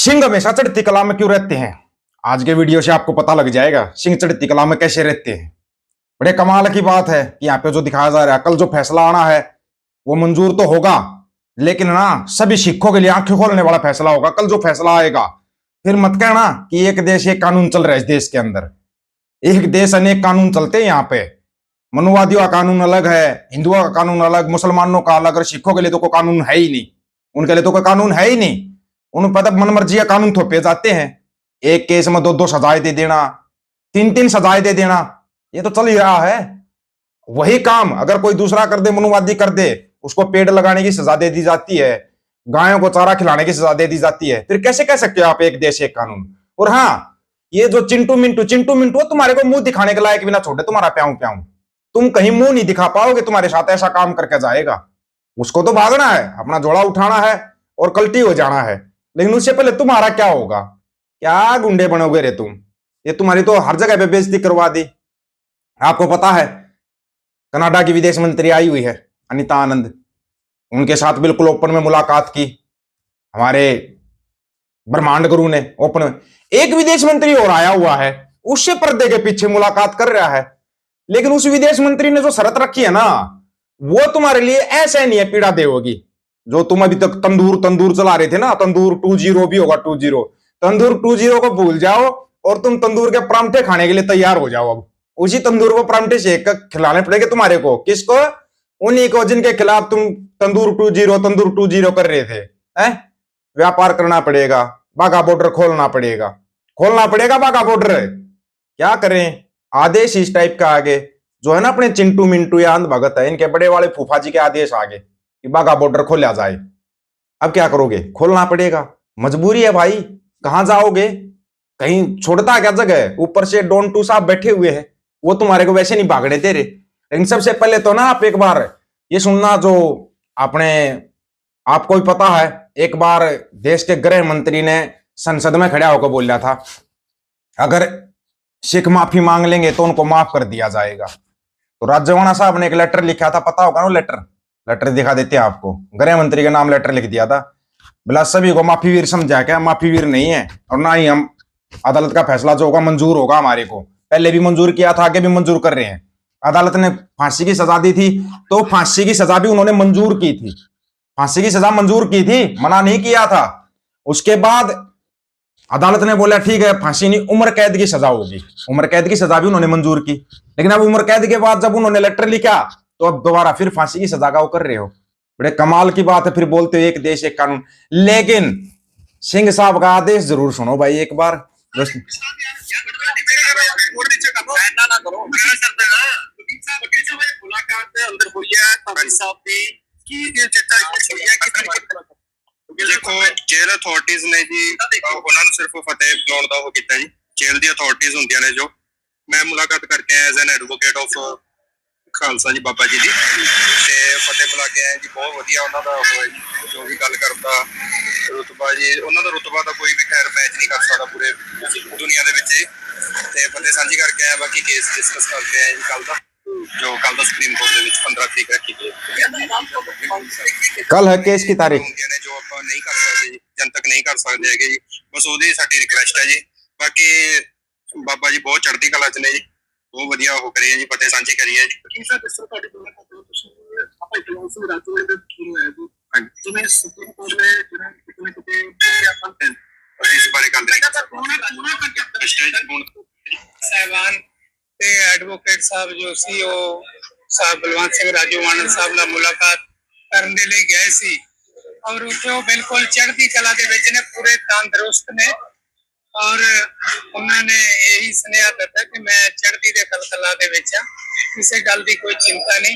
सिंह हमेशा चढ़ती कला में क्यों रहते हैं? आज के वीडियो से आपको पता लग जाएगा सिंह चढ़ती कला में कैसे रहते हैं। बड़े कमाल की बात है कि यहाँ पे जो दिखाया जा रहा है, कल जो फैसला आना है वो मंजूर तो होगा, लेकिन ना सभी सिखों के लिए आंखें खोलने वाला फैसला होगा। कल जो फैसला आएगा, फिर मत कहना कि एक देश एक कानून चल रहा है। इस देश के अंदर एक देश अनेक कानून चलते हैं। यहाँ पे मनुवादियों का कानून अलग है, हिंदुओं का कानून अलग, मुसलमानों का अलग, और सिखों के लिए तो कोई कानून है ही नहीं। उनके लिए तो कोई कानून है ही नहीं। उन पर मन मर्जी कानून थोपे जाते हैं। एक केस में दो दो सजाएं दे देना, तीन तीन सजाएं दे देना, ये तो चल ही रहा है। वही काम अगर कोई दूसरा कर दे, मनुवादी कर दे, उसको पेड़ लगाने की सजा दे दी जाती है, गायों को चारा खिलाने की सजा दे दी जाती है। फिर कैसे कह सकते हो आप एक देश एक कानून? और हाँ, ये जो चिंटू मिंटू तुम्हारे को मुंह दिखाने के लायक भी ना छोड़े, तुम्हारा प्याऊ प्याऊ, तुम कहीं मुंह नहीं दिखा पाओगे। तुम्हारे साथ ऐसा काम करके जाएगा। उसको तो भागना है, अपना जोड़ा उठाना है और कल्टी हो जाना है, लेकिन उससे पहले तुम्हारा क्या होगा? क्या गुंडे बनोगे रे तुम? ये तुम्हारी तो हर जगह पे बेइज्जती करवा दी। आपको पता है कनाडा की विदेश मंत्री आई हुई है अनीता आनंद, उनके साथ बिल्कुल ओपन में मुलाकात की हमारे ब्रह्मांड गुरु ने। ओपन में एक विदेश मंत्री और आया हुआ है, उससे पर्दे के पीछे मुलाकात कर रहा है, लेकिन उस विदेश मंत्री ने जो शर्त रखी है ना, वो तुम्हारे लिए ऐसे नहीं है पीड़ा दे होगी। जो तुम अभी तक तंदूर तंदूर चला रहे थे ना, तंदूर 20 भी होगा, 20 तंदूर 20 को भूल जाओ और तुम तंदूर के परांठे खाने के लिए तैयार हो जाओ। अब उसी तंदूर को परांठे सेक कर खिलाने पड़ेंगे तुम्हारे को। किसको? उन्हीं को जिनके खिलाफ तुम तंदूर 20 कर रहे थे। हैं? व्यापार करना पड़ेगा, बाघा बॉर्डर खोलना पड़ेगा, बाघा बॉर्डर। क्या करें, आदेश इस टाइप का आगे जो है ना, अपने चिंटू मिंटू या अंध भगत है, इनके बड़े वाले फूफा जी के आदेश आगे कि बाघा बॉर्डर खोला जाए। अब क्या करोगे? खोलना पड़ेगा, मजबूरी है भाई। कहां जाओगे? कहीं छोड़ता क्या जगह? ऊपर से डॉन टू साहब बैठे हुए हैं, वो तुम्हारे को वैसे नहीं भागने दे रहे। लेकिन सबसे पहले तो ना आप एक बार ये सुनना, जो आपने आपको भी पता है, एक बार देश के गृह मंत्री ने संसद में खड़ा होकर बोला था अगर सिख माफी मांग लेंगे तो उनको माफ कर दिया जाएगा। तो राजवाना साहब ने एक लेटर लिखा था, पता होगा ना लेटर दिखा देते हैं आपको। गृह मंत्री के नाम लेटर लिख दिया था, बोला सभी को माफी वीर समझा। क्या माफी वीर नहीं है, और ना ही हम अदालत का फैसला जो होगा मंजूर होगा। हमारे को पहले भी मंजूर किया था, आगे भी मंजूर कर रहे हैं। अदालत ने फांसी की सजा दी थी तो फांसी की सजा भी उन्होंने मंजूर की थी, फांसी की सजा मंजूर की थी, मना नहीं किया था। उसके बाद अदालत ने बोला ठीक है फांसी नहीं, उम्र कैद की सजा होगी। उम्र कैद की सजा भी उन्होंने मंजूर की, लेकिन अब उम्र कैद के बाद जब उन्होंने लेटर लिखा तो अब दोबारा फिर फांसी की सजा का वो कर रहे हो। बड़े कमाल की बात है। फिर बोलते हो एक देश एक कानून, लेकिन सिंह साहब का आदेश जरूर सुनो भाई एक बार। देखो जेल अथॉरिटीज ने जी उन्होंने सिर्फ फतेह बुलाने का वो किया जी। जेल दी अथॉरिटीज होंदियां ने, जो मैं मुलाकात करके आया as an advocate of Khalsa ji Baba ji दी, ते फतेह बुला के आए जी। बहुत वधिया उन्हां दा होया जी, जो भी गल करदा रुतबा जी, उन्हां दा रुतबा दा कोई भी खैर मैच नहीं कर सकदा पूरे दुनिया दे विच। ते फतेह सांझी करके आए, बाकी केस डिस्कस करके आए जी कल दा, जो कल दा सुप्रीम कोर्ट दे विच 15 तरीक रखी गई। कल है केस की तारीख, जो ਆਪਾਂ नहीं कर सकते जी, जनतक नहीं कर सकते है जी, बस ਉਹਦੀ ਸਾਡੀ ਰਿਕਵੈਸਟ ਹੈ ਜੀ। ਬਾਕੀ ਬਾਬਾ ਜੀ ਬਹੁਤ ਚੜ੍ਹਦੀ ਕਲਾ ਚ ਨੇ ਜੀ, ਬਹੁਤ ਵਧੀਆ ਉਹ ਕਰੀ ਹੈ ਜੀ, ਫਤਿਹ ਸਾਂਝੀ ਕਰੀ ਹੈ ਜੀ। ਕੀ ਸਰ ਇਸ ਤਰ੍ਹਾਂ ਤੁਹਾਡੀ ਦੋਨਾਂ ਕੋਲ ਤੁਸੀਂ ਆਪਾਂ ਇਤਿਹਾਸ ਦੇ ਰਾਤ ਦੇ ਕੀ ਹੋਇਆ ਜੀ, ਜਿਵੇਂ ਸੁਪਰੀਮ ਕੋਰਟ ਨੇ ਜਿਹੜਾ ਕਿਤੇ ਆਪਾਂ ਇਸ ਬਾਰੇ ਗੱਲ ਨਹੀਂ ਕਰ ਸਾਹਿਬਾਨ ਤੇ ਐਡਵੋਕੇਟ ਸਾਹਿਬ ਜੋ ਸੀ ਉਹ ਸਾਹਿਬ ਬਲਵੰਤ ਸਿੰਘ ਰਾਜੋਵਾਨਾ ਸਾਹਿਬ ਨਾਲ ਮੁਲਾਕਾਤ ਕਰਨ ਦੇ ਲਈ ਗਏ ਸੀ, और वो बिल्कुल चढ़ती कला के विच ने, पूरे तंदुरुस्त ने, और उन्होंने यही सुनेहा दिता कि मैं चढ़ती दे कला दे विच हां, किसी गल की कोई चिंता नहीं।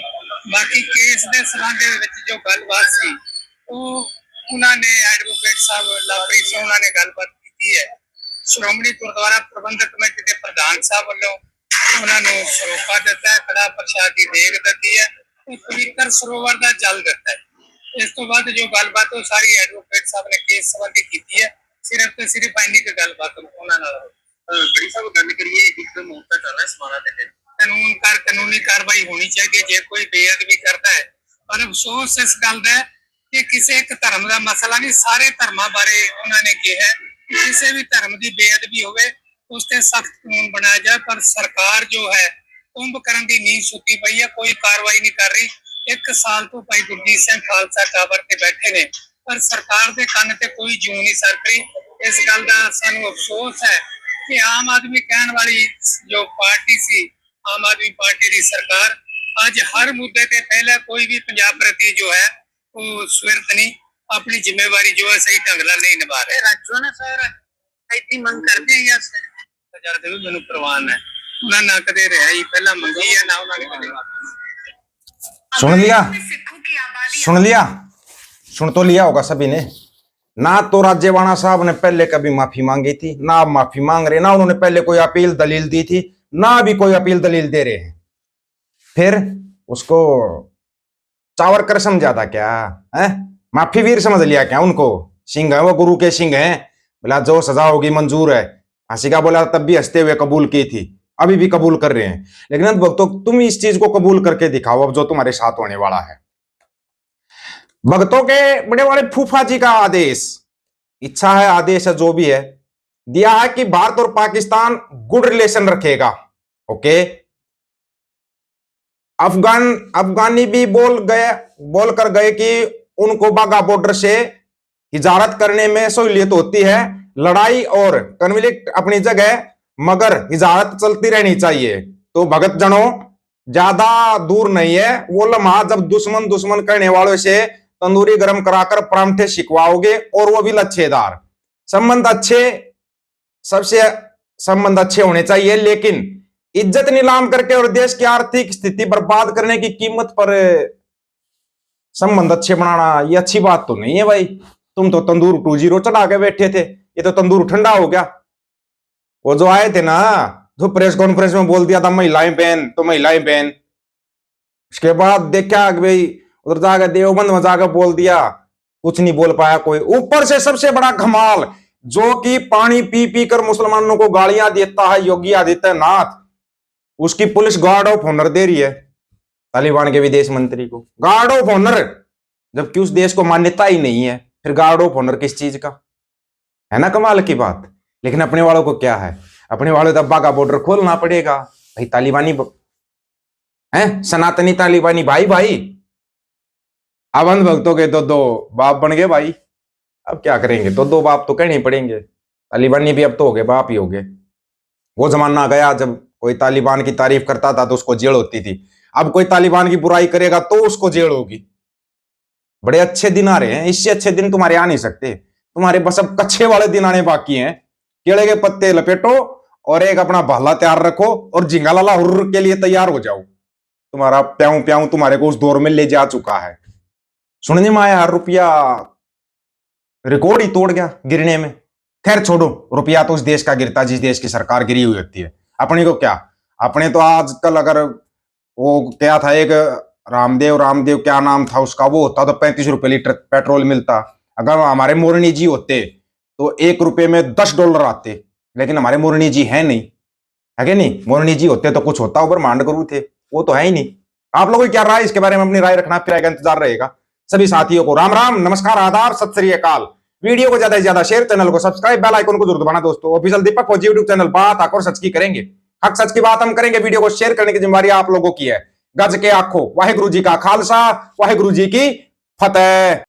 बाकी केस के संबंध में जो गलबात सी उन्होंने एडवोकेट साहब लवप्रीत सिंह उन्होंने गलबात की है। श्रोमणी गुरुद्वारा प्रबंधक कमेटी के प्रधान साहब वालों उन्होंने सरोपा दिता है, कड़ा प्रसाद की देग दी है, पवित्र सरोवर का जल दिता है। इस तो बाद जो गलबात सारी एडवोकेट साहब ने केस संबंधी की है, सिर्फ तो सिर्फ इन्नी की गलबात बड़ी साहब गल करिए एकदम मौका चल रहा है समाना दे कानूनी कार्रवाई होनी चाहिए जे कोई बेअदबी करता है। पर अफसोस इस गल का कि किसी एक धर्म का मसला नहीं, सारे धर्मों बारे उन्होंने कहा कि किसी भी धर्म की बेअदबी होवे उस ते सख्त कानून बनाया जाए, पर सरकार जो है कुंभकर्ण की नींद सुती पई है, कोई कार्रवाई नहीं कर रही। 1 साल तो भाई गुरजीत सिंह खालसा टावर ते बैठे ने, पर सरकार के ਕੰਨ ਤੇ कोई जू नहीं सरक रही। इस गल का सानू अफसोस है कि आम आदमी कहने वाली जो पार्टी सी, आम आदमी पार्टी की सरकार आज हर मुद्दे ते पहले कोई भी पंजाब प्रति जो है वो सुरत नहीं, अपनी जिम्मेवारी जो है सही ढंग नाल नहीं निभा रहे। राजो ने सर इतनी मंग करते हैं या हजार दे भी मैनू प्रवान है, ना ना कदे रहा ही पहला मंगी है ना उन्होंने कदे। सुन लिया, सुन लिया, सुन तो लिया होगा सभी ने। ना तो राज्यवाणा साहब ने पहले कभी माफी मांगी थी, ना अब माफी मांग रहे, ना उन्होंने पहले कोई अपील दलील दी थी, ना अभी कोई अपील दलील दे रहे हैं। फिर उसको चावरकर समझा था क्या है? माफी वीर समझ लिया क्या उनको? सिंह है वो, गुरु के सिंह हैं। बोला जो सजा होगी मंजूर है। हंसी का बोला तब भी हंसते हुए कबूल की थी, अभी भी कबूल कर रहे हैं। लेकिन अब भक्तों तुम इस चीज को कबूल करके दिखाओ अब जो तुम्हारे साथ होने वाला है। भक्तों के बड़े बड़े फूफा जी का आदेश, इच्छा है, आदेश है, जो भी है, दिया है कि भारत और पाकिस्तान गुड रिलेशन रखेगा। ओके, अफगानी भी बोल कर गए कि उनको बाघा बॉर्डर से हिजारत करने में सहूलियत होती है। लड़ाई और कन्फ्लिक्ट अपनी जगह, मगर हिजारत चलती रहनी चाहिए। तो भगत जनों ज्यादा दूर नहीं है वो लम्हा जब दुश्मन दुश्मन करने वालों से तंदूरी गर्म कराकर परांठे सिकवाओगे, और वो भी लच्छेदार। संबंध अच्छे, सबसे संबंध अच्छे होने चाहिए, लेकिन इज्जत नीलाम करके और देश की आर्थिक स्थिति बर्बाद करने की कीमत पर संबंध अच्छे बनाना ये अच्छी बात तो नहीं है भाई। तुम तो तंदूर 20 चढ़ा के बैठे थे, ये तो तंदूर ठंडा हो गया। वो जो आए थे ना, जो प्रेस कॉन्फ्रेंस में बोल दिया था महिलाएं बैन, तो महिलाएं बैन। उसके बाद देखा कि भाई उधर जाकर देवबंद में जाकर बोल दिया, कुछ नहीं बोल पाया कोई। ऊपर से सबसे बड़ा कमाल, जो कि पानी पी पी कर मुसलमानों को गालियां देता है योगी आदित्यनाथ, उसकी पुलिस गार्ड ऑफ ऑनर दे रही है तालिबान के विदेश मंत्री को। गार्ड ऑफ ऑनर, जबकि उस देश को मान्यता ही नहीं है, फिर गार्ड ऑफ ऑनर किस चीज का? है ना कमाल की बात। लेकिन अपने वालों को क्या है, अपने वालों तो बाघा बॉर्डर खोलना पड़ेगा भाई। तालिबानी है, सनातनी तालिबानी भाई भाई। अब अंध भक्तों के दो बाप बन गए भाई। अब क्या करेंगे, दो बाप तो कहने ही पड़ेंगे। तालिबानी भी अब तो हो गए, बाप ही हो गए। वो जमाना गया जब कोई तालिबान की तारीफ करता था तो उसको जेल होती थी। अब कोई तालिबान की बुराई करेगा तो उसको जेल होगी। बड़े अच्छे दिन आ रहे हैं, इससे अच्छे दिन तुम्हारे आ नहीं सकते। तुम्हारे बस अब कच्चे वाले दिन आने बाकी हैं। केले के पत्ते लपेटो और एक अपना भाला तैयार रखो और झिंगा लाला हुर्र के लिए तैयार हो जाओ। तुम्हारा प्याऊ प्याऊ तुम्हारे को उस दौर में ले जा चुका है। सुनने में आया रुपया रिकॉर्ड ही तोड़ गया गिरने में। खैर छोड़ो, रुपया तो उस देश का गिरता जिस देश की सरकार गिरी हुई होती है। अपने को क्या, अपने तो आजकल अगर वो क्या था, एक रामदेव क्या नाम था उसका, वो होता तो 35 रुपए लीटर पेट्रोल मिलता। अगर हमारे मोरनी जी होते तो 1 रुपए में $10 आते। लेकिन हमारे मोरनी जी है नहीं, है कि नहीं? मोरनी जी होते तो कुछ होता, ब्रह्मांड गुरु थे, वो तो है ही नहीं। आप लोगों की क्या राय, इसके बारे में अपनी राय रखना, फिर इंतजार रहेगा। सभी साथियों को राम राम, नमस्कार, आदाब, सत श्री अकाल। वीडियो को ज्यादा से ज्यादा शेयर, चैनल को सब्सक्राइब, बेल आइकन को जरूर दबाना दोस्तों। ऑफिशियल दीपक फौजी यूट्यूब चैनल, बात आकर सच की करेंगे, हक सच की बात हम करेंगे। वीडियो को शेयर करने की जिम्मेदारी आप लोगों की है। गज के आखो, वाहिगुरु जी का खालसा, वाहिगुरु जी की फतेह।